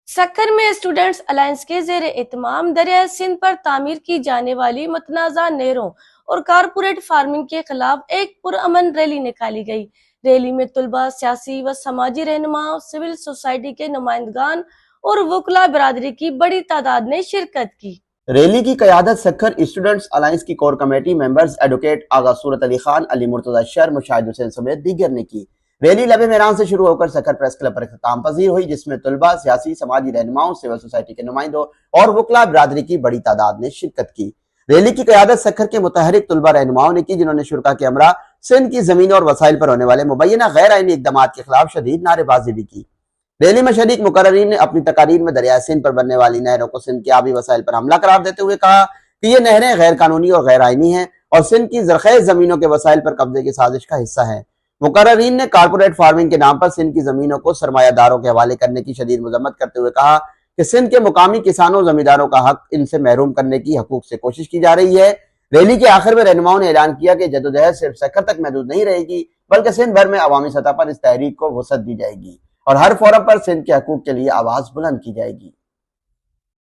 سکر میں students alliance کے زیر اہتمام دریائے سندھ پر تعمیر کی جانے والی متنازع نہروں اور کارپوریٹ فارمنگ کے خلاف ایک پرامن ریلی نکالی گئی۔ ریلی میں طلباء، سیاسی و سماجی رہنماؤں، سول سوسائٹی کے نمائندگان اور وکلاء برادری کی بڑی تعداد نے شرکت کی۔ ریلی کی قیادت سکر اسٹوڈنٹس الائنس کی کور کمیٹی ممبرز ایڈوکیٹ آغا صورت علی خان، علی مرتضی شر، مشاہد حسین سمیت دیگر نے کی۔ ریلی لب میران سے شروع ہو کر سکر پریس کلب پر اختتام پذیر ہوئی، جس میں طلباء، سیاسی سماجی رہنماؤں، سول سوسائٹی کے نمائندوں اور وکلاء برادری کی بڑی تعداد نے شرکت کی۔ ریلی کی قیادت سکر کے متحرک طلباء رہنماؤں نے کی، جنہوں نے شرکاء کے ہمراہ سندھ کی زمین اور وسائل پر ہونے والے مبینہ غیر آئینی اقدامات کے خلاف شدید نعرے بازی بھی کی۔ ریلی میں شریک مقررین نے اپنی تقاریر میں دریائے سندھ پر بننے والی نہروں کو سندھ کے آبی وسائل پر حملہ قرار دیتے ہوئے کہا کہ یہ نہریں غیر قانونی اور غیر آئینی ہیں اور سندھ کی زرخیز زمینوں کے وسائل پر قبضے کی سازش کا حصہ ہیں۔ مقررین نے کارپوریٹ فارمنگ کے نام پر سندھ کی زمینوں کو سرمایہ داروں کے حوالے کرنے کی شدید مذمت کرتے ہوئے کہا کہ سندھ کے مقامی کسانوں زمینداروں کا حق ان سے محروم کرنے کی حقوق سے کوشش کی جا رہی ہے۔ ریلی کے آخر میں رہنماؤں نے اعلان کیا کہ جدوجہد صرف سکر تک محدود نہیں رہے گی، بلکہ سندھ بھر میں عوامی سطح پر اس تحریک کو وسعت دی جائے گی اور ہر فورم پر سندھ کے حقوق کے لیے آواز بلند کی جائے گی۔